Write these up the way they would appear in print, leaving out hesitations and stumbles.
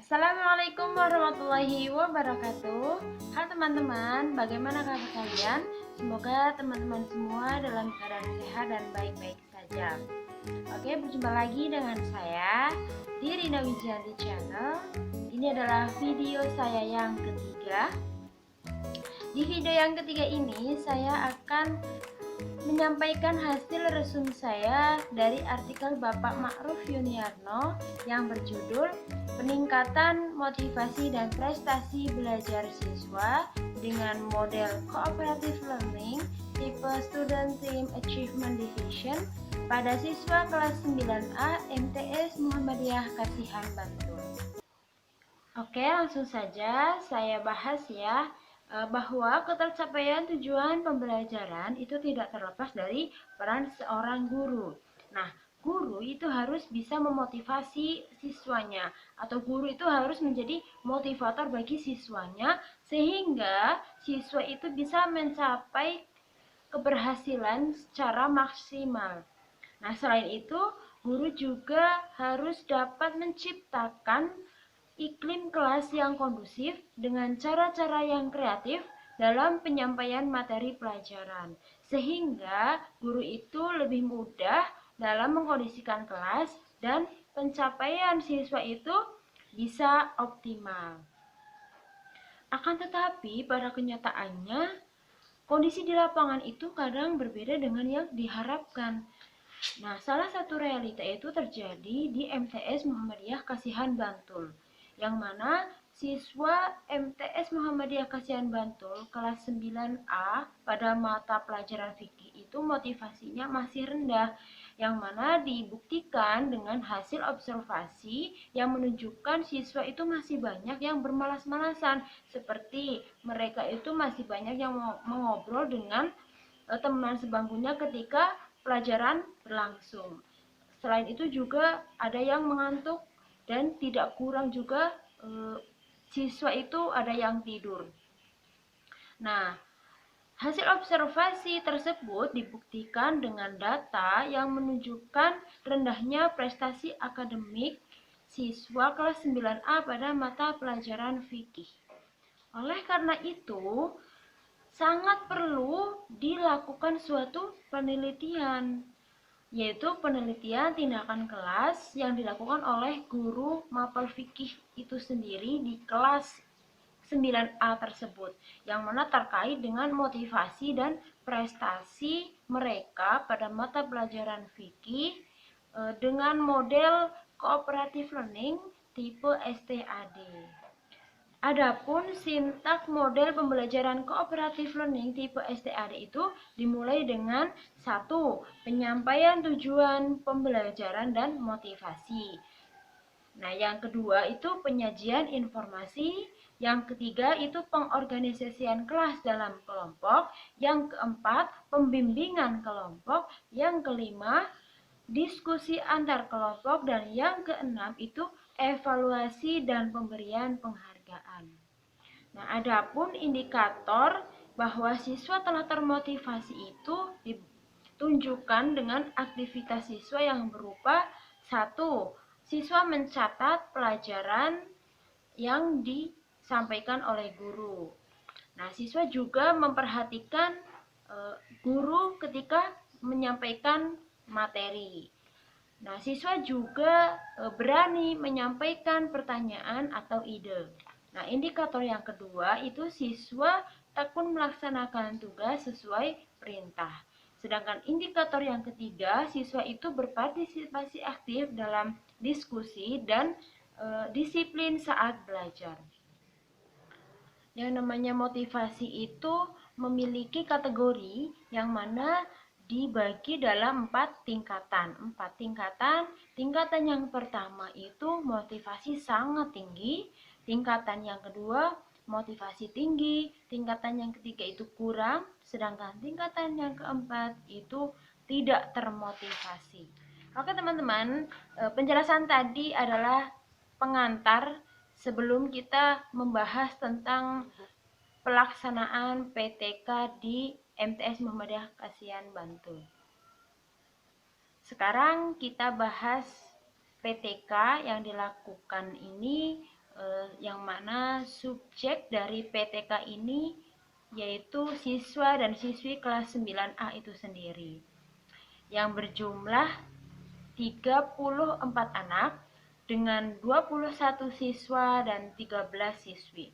Assalamualaikum warahmatullahi wabarakatuh. Halo teman-teman, bagaimana kabar kalian? Semoga teman-teman semua dalam keadaan sehat dan baik-baik saja. Oke, berjumpa lagi dengan saya di Rina Wijanti Channel. Ini adalah video saya yang ketiga. Di video yang ketiga ini saya akan menyampaikan hasil resum saya dari artikel Bapak Ma'ruf Yuniarno yang berjudul Peningkatan Motivasi dan Prestasi Belajar Siswa dengan Model Cooperative Learning tipe Student Team Achievement Division pada siswa kelas 9A MTS Muhammadiyah Kasihan Bantul. Oke, langsung saja saya bahas ya, bahwa ketercapaian tujuan pembelajaran itu tidak terlepas dari peran seorang guru. Nah, guru itu harus bisa memotivasi siswanya, atau guru itu harus menjadi motivator bagi siswanya, sehingga siswa itu bisa mencapai keberhasilan secara maksimal. Nah, selain itu, guru juga harus dapat menciptakan iklim kelas yang kondusif dengan cara-cara yang kreatif dalam penyampaian materi pelajaran, sehingga guru itu lebih mudah dalam mengkondisikan kelas dan pencapaian siswa itu bisa optimal. Akan tetapi, pada kenyataannya, kondisi di lapangan itu kadang berbeda dengan yang diharapkan. Nah, salah satu realita itu terjadi di MTS Muhammadiyah Kasihan Bantul, yang mana siswa MTS Muhammadiyah Kasihan Bantul kelas 9A pada mata pelajaran fikih itu motivasinya masih rendah, yang mana dibuktikan dengan hasil observasi yang menunjukkan siswa itu masih banyak yang bermalas-malasan, seperti mereka itu masih banyak yang mengobrol dengan teman sebangkunya ketika pelajaran berlangsung. Selain itu juga ada yang mengantuk dan tidak kurang juga siswa itu ada yang tidur. Nah, hasil observasi tersebut dibuktikan dengan data yang menunjukkan rendahnya prestasi akademik siswa kelas 9A pada mata pelajaran fikih. Oleh karena itu, sangat perlu dilakukan suatu penelitian, yaitu penelitian tindakan kelas yang dilakukan oleh guru mapel fikih itu sendiri di kelas 9A tersebut, yang mana terkait dengan motivasi dan prestasi mereka pada mata pelajaran fikih dengan model cooperative learning tipe STAD. Adapun sintak model pembelajaran cooperative learning tipe STAD itu dimulai dengan 1. Penyampaian tujuan pembelajaran dan motivasi. Nah, yang kedua itu penyajian informasi, yang ketiga itu pengorganisasian kelas dalam kelompok, yang keempat pembimbingan kelompok, yang kelima diskusi antar kelompok, dan yang keenam itu evaluasi dan pemberian penghargaan. Nah, adapun indikator bahwa siswa telah termotivasi itu ditunjukkan dengan aktivitas siswa yang berupa 1. Siswa mencatat pelajaran yang disampaikan oleh guru. Nah, siswa juga memperhatikan guru ketika menyampaikan materi. Nah, siswa juga berani menyampaikan pertanyaan atau ide. Nah, indikator yang kedua itu siswa tekun melaksanakan tugas sesuai perintah. Sedangkan indikator yang ketiga, siswa itu berpartisipasi aktif dalam diskusi dan disiplin saat belajar. Yang namanya motivasi itu memiliki kategori yang mana dibagi dalam 4 tingkatan. Tingkatan yang pertama itu motivasi sangat tinggi, tingkatan yang kedua motivasi tinggi, tingkatan yang ketiga itu kurang, sedangkan tingkatan yang keempat itu tidak termotivasi. Oke teman-teman, penjelasan tadi adalah pengantar sebelum kita membahas tentang pelaksanaan PTK di MTS Muhammadiyah Kasihan Bantul. Sekarang kita bahas PTK yang dilakukan ini yang mana subjek dari PTK ini yaitu siswa dan siswi kelas 9A itu sendiri, yang berjumlah 34 anak dengan 21 siswa dan 13 siswi.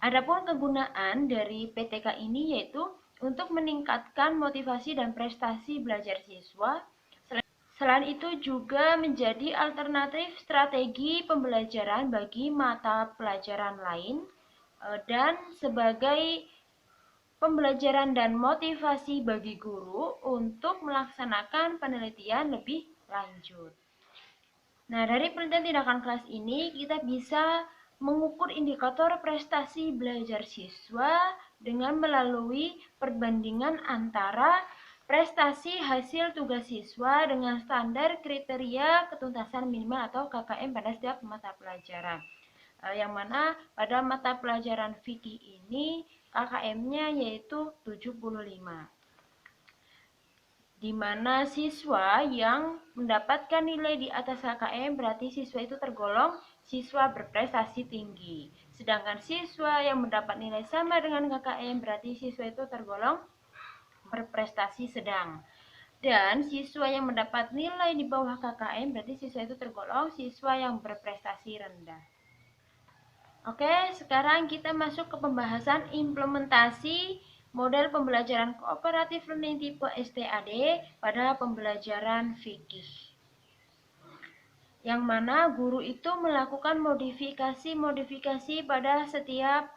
Adapun kegunaan dari PTK ini yaitu untuk meningkatkan motivasi dan prestasi belajar siswa. Selain itu juga menjadi alternatif strategi pembelajaran bagi mata pelajaran lain dan sebagai pembelajaran dan motivasi bagi guru untuk melaksanakan penelitian lebih lanjut. Nah, dari penelitian tindakan kelas ini kita bisa mengukur indikator prestasi belajar siswa dengan melalui perbandingan antara prestasi hasil tugas siswa dengan standar kriteria ketuntasan minimal atau KKM pada setiap mata pelajaran. Yang mana pada mata pelajaran fikih ini KKM-nya yaitu 75. Di mana siswa yang mendapatkan nilai di atas KKM berarti siswa itu tergolong siswa berprestasi tinggi. Sedangkan siswa yang mendapat nilai sama dengan KKM berarti siswa itu tergolong berprestasi sedang. Dan siswa yang mendapat nilai di bawah KKM berarti siswa itu tergolong siswa yang berprestasi rendah. Oke, sekarang kita masuk ke pembahasan implementasi model pembelajaran kooperatif learning tipe STAD pada pembelajaran fikih. Yang mana guru itu melakukan modifikasi pada setiap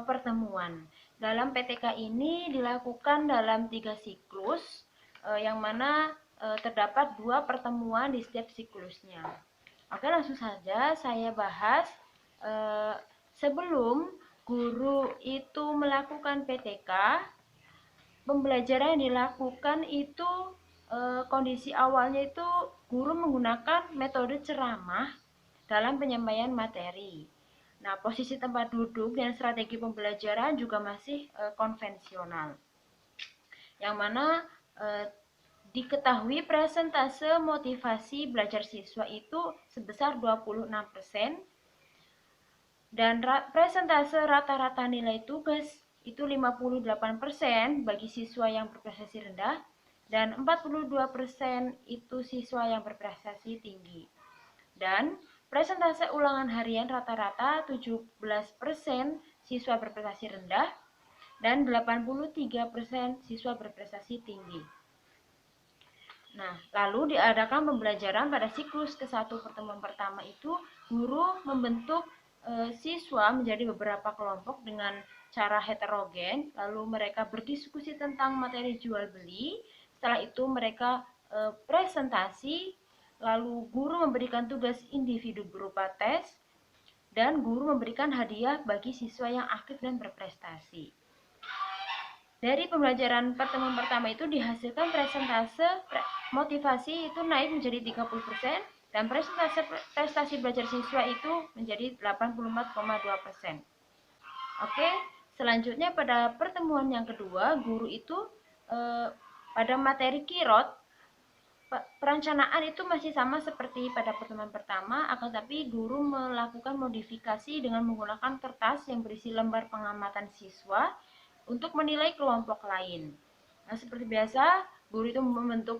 pertemuan. Dalam PTK ini dilakukan dalam 3 siklus, yang mana terdapat 2 pertemuan di setiap siklusnya. Oke, langsung saja saya bahas. Sebelum guru itu melakukan PTK, pembelajaran yang dilakukan itu kondisi awalnya itu guru menggunakan metode ceramah dalam penyampaian materi. Nah, posisi tempat duduk dan strategi pembelajaran juga masih konvensional. Yang mana diketahui persentase motivasi belajar siswa itu sebesar 26%. Dan persentase rata-rata nilai tugas itu 58% bagi siswa yang berprestasi rendah dan 42% itu siswa yang berprestasi tinggi. Dan persentase ulangan harian rata-rata 17% siswa berprestasi rendah dan 83% siswa berprestasi tinggi. Nah, lalu diadakan pembelajaran pada siklus ke-1 pertemuan pertama itu guru membentuk siswa menjadi beberapa kelompok dengan cara heterogen, lalu mereka berdiskusi tentang materi jual beli. Setelah itu mereka presentasi, lalu guru memberikan tugas individu berupa tes, dan guru memberikan hadiah bagi siswa yang aktif dan berprestasi. Dari pembelajaran pertemuan pertama itu dihasilkan persentase motivasi itu naik menjadi 30%, dan persentase prestasi belajar siswa itu menjadi 84,2%. Oke, selanjutnya pada pertemuan yang kedua, guru itu pada materi kirot, perencanaan itu masih sama seperti pada pertemuan pertama, akan tapi guru melakukan modifikasi dengan menggunakan kertas yang berisi lembar pengamatan siswa untuk menilai kelompok lain. Nah, seperti biasa, guru itu membentuk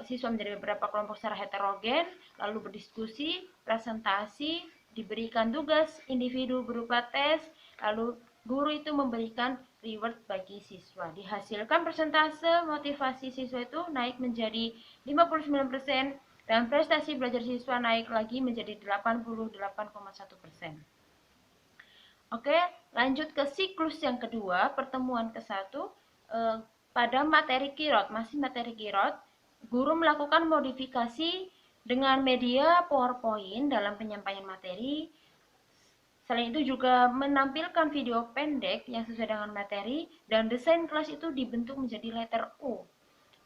siswa menjadi beberapa kelompok secara heterogen, lalu berdiskusi, presentasi, diberikan tugas individu berupa tes, lalu guru itu memberikan reward bagi siswa. Dihasilkan persentase motivasi siswa itu naik menjadi 59% dan prestasi belajar siswa naik lagi menjadi 88,1%. Oke, lanjut ke siklus yang kedua, pertemuan ke-1. Pada materi kirot, masih materi kirot, guru melakukan modifikasi dengan media PowerPoint dalam penyampaian materi. Selain itu juga menampilkan video pendek yang sesuai dengan materi, dan desain kelas itu dibentuk menjadi letter O.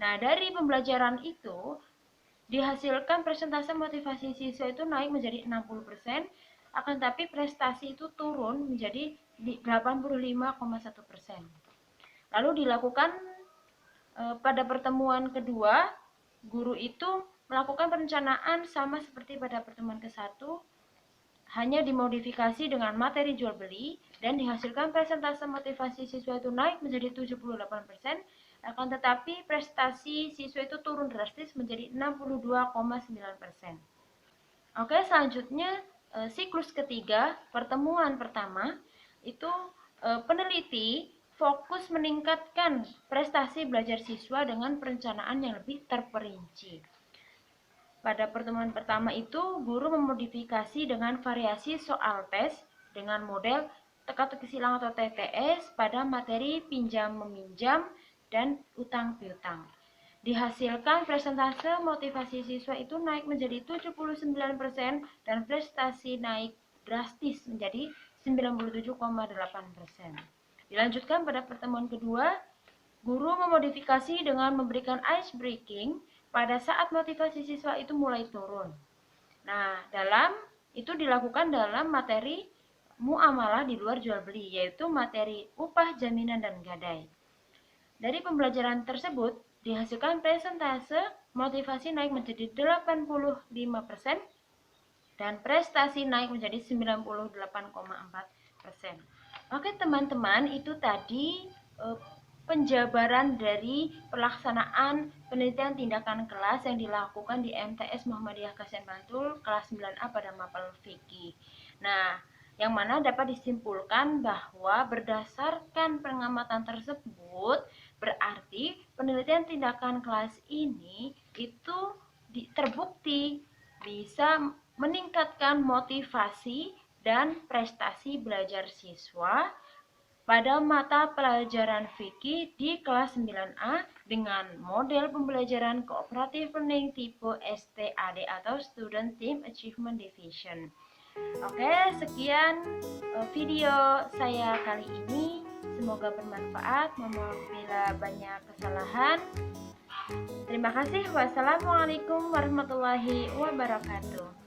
Nah, dari pembelajaran itu dihasilkan persentase motivasi siswa itu naik menjadi 60%, akan tapi prestasi itu turun menjadi 85,1%. Lalu dilakukan pada pertemuan kedua, guru itu melakukan perencanaan sama seperti pada pertemuan ke-1, hanya dimodifikasi dengan materi jual beli dan dihasilkan persentase motivasi siswa itu naik menjadi 78%, akan tetapi prestasi siswa itu turun drastis menjadi 62,9%. Oke, selanjutnya siklus ketiga, pertemuan pertama itu peneliti fokus meningkatkan prestasi belajar siswa dengan perencanaan yang lebih terperinci. Pada pertemuan pertama itu, guru memodifikasi dengan variasi soal tes dengan model teka-teki silang atau TTS pada materi pinjam-meminjam dan utang piutang. Dihasilkan persentase motivasi siswa itu naik menjadi 79% dan prestasi naik drastis menjadi 97,8%. Dilanjutkan pada pertemuan kedua, guru memodifikasi dengan memberikan ice breaking pada saat motivasi siswa itu mulai turun. Nah, itu dilakukan dalam materi muamalah di luar jual beli, yaitu materi upah, jaminan, dan gadai. Dari pembelajaran tersebut, dihasilkan persentase motivasi naik menjadi 85% dan prestasi naik menjadi 98,4%. Oke teman-teman, itu tadi penjabaran dari pelaksanaan penelitian tindakan kelas yang dilakukan di MTS Muhammadiyah Kasen Bantul kelas 9A pada mapel fikih. Nah, yang mana dapat disimpulkan bahwa berdasarkan pengamatan tersebut berarti penelitian tindakan kelas ini itu terbukti bisa meningkatkan motivasi dan prestasi belajar siswa pada mata pelajaran fikih di kelas 9A dengan model pembelajaran cooperative learning tipe STAD atau Student Team Achievement Division. Oke, sekian video saya kali ini. Semoga bermanfaat. Mohon bila banyak kesalahan. Terima kasih. Wassalamualaikum warahmatullahi wabarakatuh.